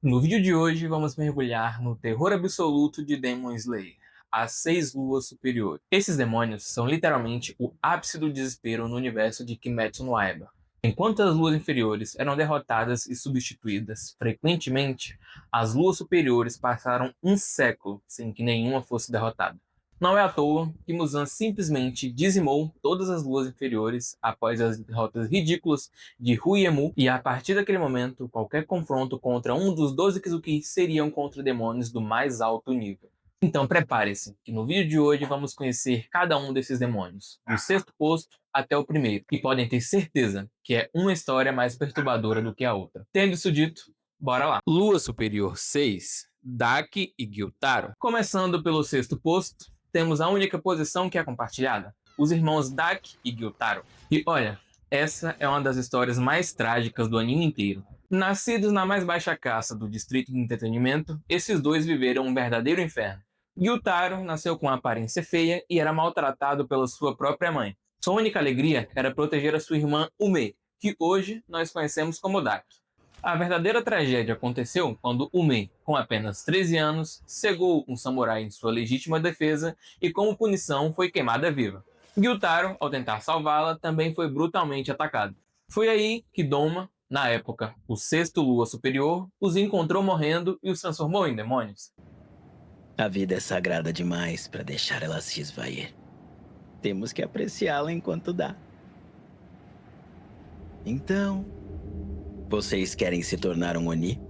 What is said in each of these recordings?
No vídeo de hoje vamos mergulhar no terror absoluto de Demon Slayer, as Seis Luas Superiores. Esses demônios são literalmente o ápice do desespero no universo de Kimetsu no Yaiba. Enquanto as luas inferiores eram derrotadas e substituídas frequentemente, as luas superiores passaram um século sem que nenhuma fosse derrotada. Não é à toa que Muzan simplesmente dizimou todas as luas inferiores após as derrotas ridículas de Ruiemu, e a partir daquele momento, qualquer confronto contra um dos 12 Kizuki seriam contra demônios do mais alto nível. Então prepare-se, que no vídeo de hoje vamos conhecer cada um desses demônios, do sexto posto até o primeiro, e podem ter certeza que é uma história mais perturbadora do que a outra. Tendo isso dito, bora lá! Lua Superior 6, Daki e Gyutaro. Começando pelo sexto posto, temos a única posição que é compartilhada, os irmãos Daki e Gyutaro. E olha, essa é uma das histórias mais trágicas do anime inteiro. Nascidos na mais baixa casta do distrito de entretenimento, esses dois viveram um verdadeiro inferno. Gyutaro nasceu com uma aparência feia e era maltratado pela sua própria mãe. Sua única alegria era proteger a sua irmã Ume, que hoje nós conhecemos como Daki. A verdadeira tragédia aconteceu quando Ume, com apenas 13 anos, cegou um samurai em sua legítima defesa e, como punição, foi queimada viva. Gyutaro, ao tentar salvá-la, também foi brutalmente atacado. Foi aí que Doma, na época o sexto Lua Superior, os encontrou morrendo e os transformou em demônios. A vida é sagrada demais para deixar ela se esvair. Temos que apreciá-la enquanto dá. Então, vocês querem se tornar um Oni?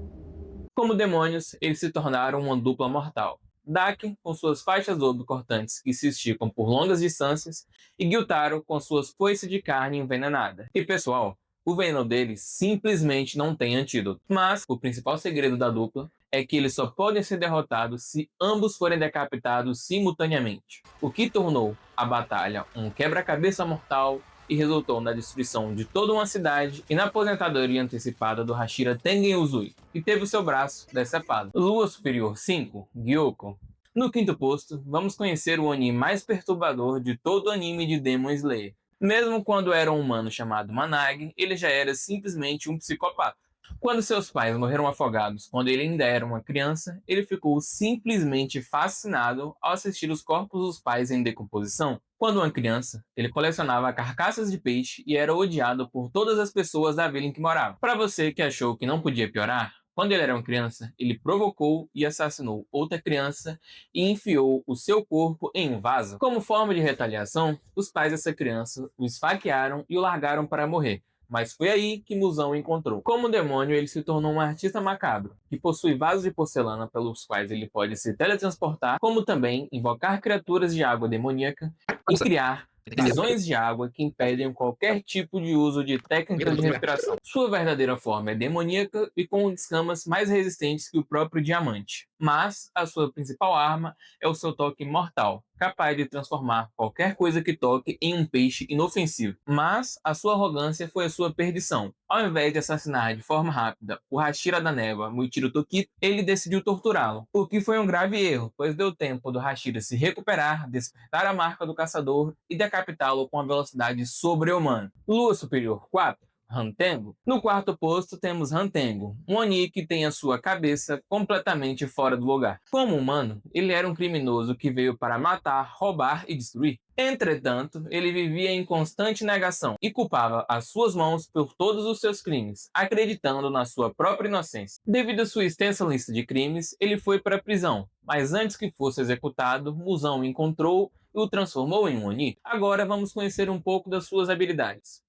Como demônios, eles se tornaram uma dupla mortal. Daki, com suas faixas ouro cortantes que se esticam por longas distâncias, e Gyutaro com suas foices de carne envenenada. E pessoal, o veneno deles simplesmente não tem antídoto. Mas o principal segredo da dupla é que eles só podem ser derrotados se ambos forem decapitados simultaneamente, o que tornou a batalha um quebra-cabeça mortal e resultou na destruição de toda uma cidade e na aposentadoria antecipada do Hashira Tengen Uzui, que teve o seu braço decepado. Lua Superior 5, Gyoko. No quinto posto, vamos conhecer o Oni mais perturbador de todo o anime de Demon Slayer. Mesmo quando era um humano chamado Managi, ele já era simplesmente um psicopata. Quando seus pais morreram afogados quando ele ainda era uma criança, ele ficou simplesmente fascinado ao assistir os corpos dos pais em decomposição. Quando uma criança, ele colecionava carcaças de peixe e era odiado por todas as pessoas da vila em que morava. Para você que achou que não podia piorar, quando ele era uma criança, ele provocou e assassinou outra criança e enfiou o seu corpo em um vaso. Como forma de retaliação, os pais dessa criança o esfaquearam e o largaram para morrer. Mas foi aí que Muzan o encontrou. Como demônio, ele se tornou um artista macabro, que possui vasos de porcelana pelos quais ele pode se teletransportar, como também invocar criaturas de água demoníaca e criar prisões de água que impedem qualquer tipo de uso de técnicas de respiração. Sua verdadeira forma é demoníaca e com escamas mais resistentes que o próprio diamante. Mas a sua principal arma é o seu toque mortal, capaz de transformar qualquer coisa que toque em um peixe inofensivo. Mas a sua arrogância foi a sua perdição. Ao invés de assassinar de forma rápida o Hashira da Névoa, Muichiro Tokito, ele decidiu torturá-lo, o que foi um grave erro, pois deu tempo do Hashira se recuperar, despertar a marca do caçador e decapitá-lo com uma velocidade sobre-humana. Lua Superior 4. Hantengo. No quarto posto temos Hantengo, um Oni que tem a sua cabeça completamente fora do lugar. Como humano, ele era um criminoso que veio para matar, roubar e destruir. Entretanto, ele vivia em constante negação e culpava as suas mãos por todos os seus crimes, acreditando na sua própria inocência. Devido à sua extensa lista de crimes, ele foi para a prisão, mas antes que fosse executado, Muzan o encontrou e o transformou em um Oni. Agora vamos conhecer um pouco das suas habilidades.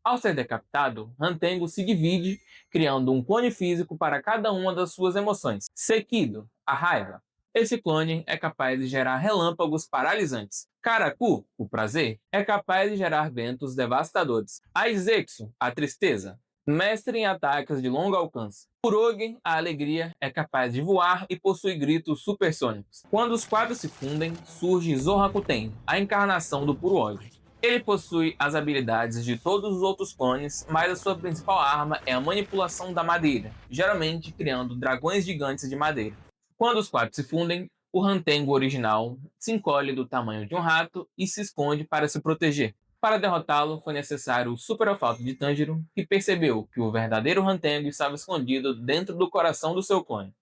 Ao ser decapitado, Hantengo se divide, criando um clone físico para cada uma das suas emoções. Sekido, a raiva. Esse clone é capaz de gerar relâmpagos paralisantes. Karaku, o prazer, é capaz de gerar ventos devastadores. Aizetsu, a tristeza, mestre em ataques de longo alcance. Kurogen, a alegria, é capaz de voar e possui gritos supersônicos. Quando os quatro se fundem, surge Zorakuten, a encarnação do puro ódio. Ele possui as habilidades de todos os outros clones, mas a sua principal arma é a manipulação da madeira, geralmente criando dragões gigantes de madeira. Quando os quatro se fundem, o Hantengo original se encolhe do tamanho de um rato e se esconde para se proteger. Para derrotá-lo, foi necessário o super olfato de Tanjiro, que percebeu que o verdadeiro Hantengo estava escondido dentro do coração do seu clone.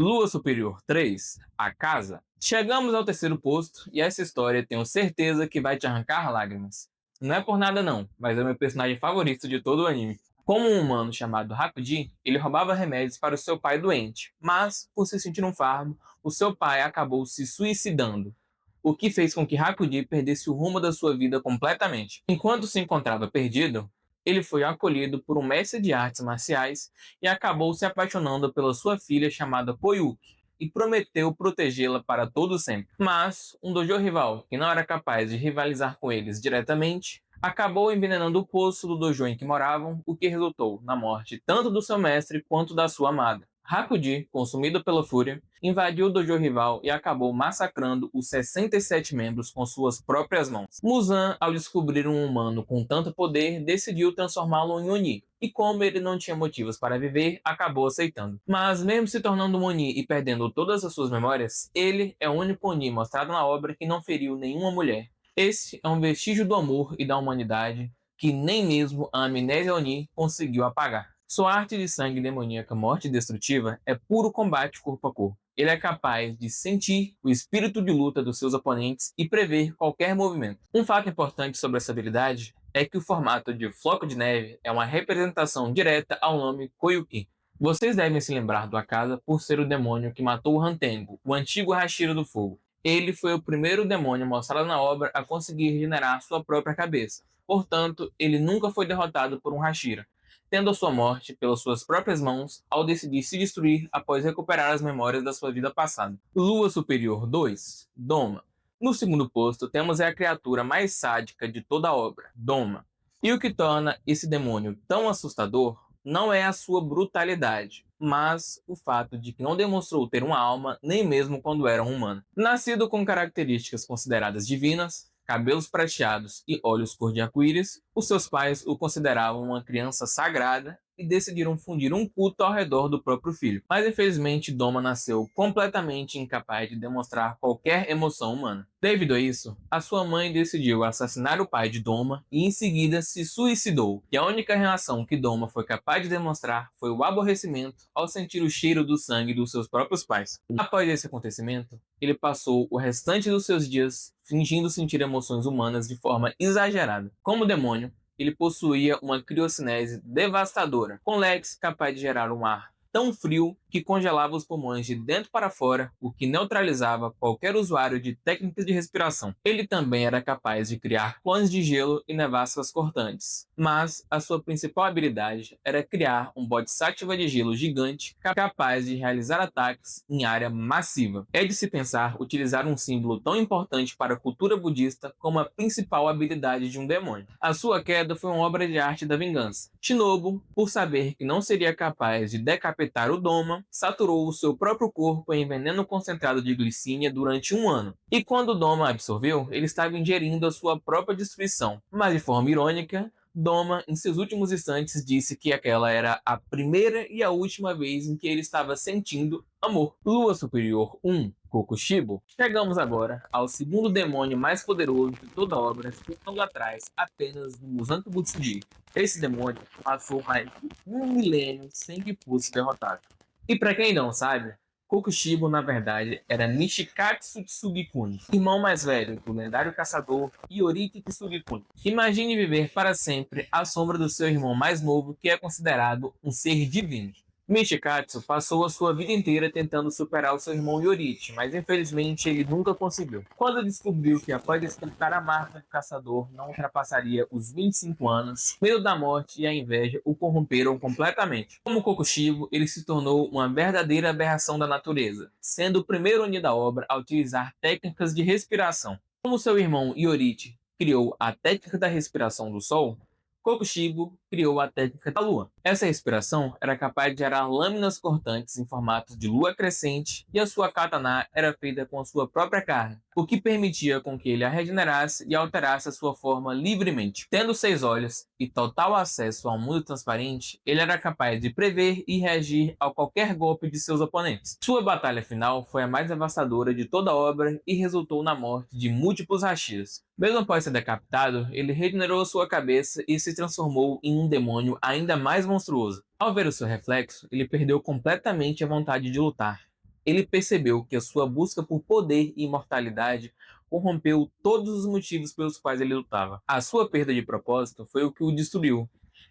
Lua Superior 3, A Casa. Chegamos ao terceiro posto e essa história tenho certeza que vai te arrancar lágrimas. Não é por nada não, mas é o meu personagem favorito de todo o anime. Como um humano chamado Hakuji, ele roubava remédios para o seu pai doente, mas, por se sentir um fardo, o seu pai acabou se suicidando, o que fez com que Hakuji perdesse o rumo da sua vida completamente. Enquanto se encontrava perdido, ele foi acolhido por um mestre de artes marciais e acabou se apaixonando pela sua filha chamada Koyuki e prometeu protegê-la para todo sempre. Mas um dojo rival, que não era capaz de rivalizar com eles diretamente, acabou envenenando o poço do dojo em que moravam, o que resultou na morte tanto do seu mestre quanto da sua amada. Hakuji, consumido pela fúria, invadiu o dojo rival e acabou massacrando os 67 membros com suas próprias mãos. Muzan, ao descobrir um humano com tanto poder, decidiu transformá-lo em Oni. E como ele não tinha motivos para viver, acabou aceitando. Mas mesmo se tornando um Oni e perdendo todas as suas memórias, ele é o único Oni mostrado na obra que não feriu nenhuma mulher. Esse é um vestígio do amor e da humanidade que nem mesmo a amnésia Oni conseguiu apagar. Sua arte de sangue demoníaca morte destrutiva é puro combate corpo a corpo. Ele é capaz de sentir o espírito de luta dos seus oponentes e prever qualquer movimento. Um fato importante sobre essa habilidade é que o formato de floco de neve é uma representação direta ao nome Koyuki. Vocês devem se lembrar do Akaza por ser o demônio que matou o Hantengo, o antigo Hashira do Fogo. Ele foi o primeiro demônio mostrado na obra a conseguir regenerar sua própria cabeça. Portanto, ele nunca foi derrotado por um Hashira, tendo a sua morte pelas suas próprias mãos ao decidir se destruir após recuperar as memórias da sua vida passada. Lua Superior 2, Doma. No segundo posto, temos a criatura mais sádica de toda a obra, Doma. E o que torna esse demônio tão assustador não é a sua brutalidade, mas o fato de que não demonstrou ter uma alma nem mesmo quando era um humano. Nascido com características consideradas divinas, cabelos prateados e olhos cor de arco-íris, os seus pais o consideravam uma criança sagrada e decidiram fundir um culto ao redor do próprio filho. Mas infelizmente Doma nasceu completamente incapaz de demonstrar qualquer emoção humana. Devido a isso, a sua mãe decidiu assassinar o pai de Doma e em seguida se suicidou. E a única reação que Doma foi capaz de demonstrar foi o aborrecimento ao sentir o cheiro do sangue dos seus próprios pais. Após esse acontecimento, ele passou o restante dos seus dias fingindo sentir emoções humanas de forma exagerada. Como demônio, ele possuía uma criocinese devastadora, com leques capaz de gerar um ar tão frio que congelava os pulmões de dentro para fora, o que neutralizava qualquer usuário de técnicas de respiração. Ele também era capaz de criar clones de gelo e nevascas cortantes, mas a sua principal habilidade era criar um Bodhisattva de gelo gigante capaz de realizar ataques em área massiva. É de se pensar utilizar um símbolo tão importante para a cultura budista como a principal habilidade de um demônio. A sua queda foi uma obra de arte da vingança. Shinobu, por saber que não seria capaz de decapitar o Doma, saturou o seu próprio corpo em veneno concentrado de glicínia durante 1 ano. E quando Doma absorveu, ele estava ingerindo a sua própria destruição. Mas de forma irônica, Doma, em seus últimos instantes, disse que aquela era a primeira e a última vez em que ele estava sentindo amor. Lua Superior 1, Kokushibo. Chegamos agora ao segundo demônio mais poderoso de toda a obra, ficando atrás apenas do Muzan Butsuji. Esse demônio passou mais de 1 milênio sem que fosse derrotado. E para quem não sabe, Kokushibo na verdade era Nishikatsu Tsugikuni, irmão mais velho do lendário caçador Yoriki Tsugikuni. Imagine viver para sempre à sombra do seu irmão mais novo, que é considerado um ser divino. Michikatsu passou a sua vida inteira tentando superar o seu irmão Yorichi, mas infelizmente ele nunca conseguiu. Quando descobriu que após despertar a marca do caçador não ultrapassaria os 25 anos, medo da morte e a inveja o corromperam completamente. Como Kokushibo, ele se tornou uma verdadeira aberração da natureza, sendo o primeiro Oni da obra a utilizar técnicas de respiração. Como seu irmão Yorichi criou a técnica da respiração do Sol, Kokushibo criou a técnica da Lua. Essa respiração era capaz de gerar lâminas cortantes em formato de lua crescente e a sua katana era feita com a sua própria carne, o que permitia com que ele a regenerasse e alterasse a sua forma livremente. Tendo 6 olhos e total acesso ao mundo transparente, ele era capaz de prever e reagir a qualquer golpe de seus oponentes. Sua batalha final foi a mais devastadora de toda a obra e resultou na morte de múltiplos Hashiras. Mesmo após ser decapitado, ele regenerou sua cabeça e se transformou em um demônio ainda mais monstruoso. Ao ver o seu reflexo, ele perdeu completamente a vontade de lutar. Ele percebeu que a sua busca por poder e imortalidade corrompeu todos os motivos pelos quais ele lutava. A sua perda de propósito foi o que o destruiu.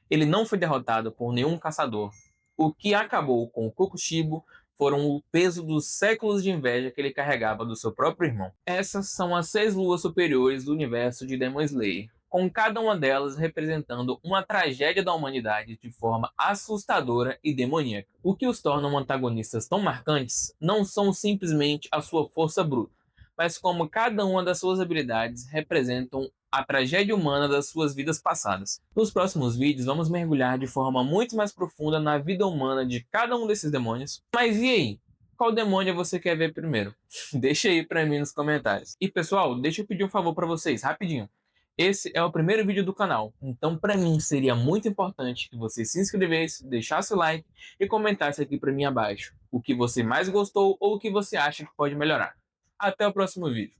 Ele não foi derrotado por nenhum caçador. O que acabou com o Kokushibo foram o peso dos séculos de inveja que ele carregava do seu próprio irmão. Essas são as 6 luas superiores do universo de Demon Slayer, com cada uma delas representando uma tragédia da humanidade de forma assustadora e demoníaca. O que os tornam antagonistas tão marcantes não são simplesmente a sua força bruta, mas como cada uma das suas habilidades representam a tragédia humana das suas vidas passadas. Nos próximos vídeos vamos mergulhar de forma muito mais profunda na vida humana de cada um desses demônios. Mas e aí? Qual demônio você quer ver primeiro? Deixa aí pra mim nos comentários. E pessoal, deixa eu pedir um favor pra vocês, rapidinho. Esse é o primeiro vídeo do canal, então pra mim seria muito importante que você se inscrevesse, deixasse o like e comentasse aqui pra mim abaixo o que você mais gostou ou o que você acha que pode melhorar. Até o próximo vídeo.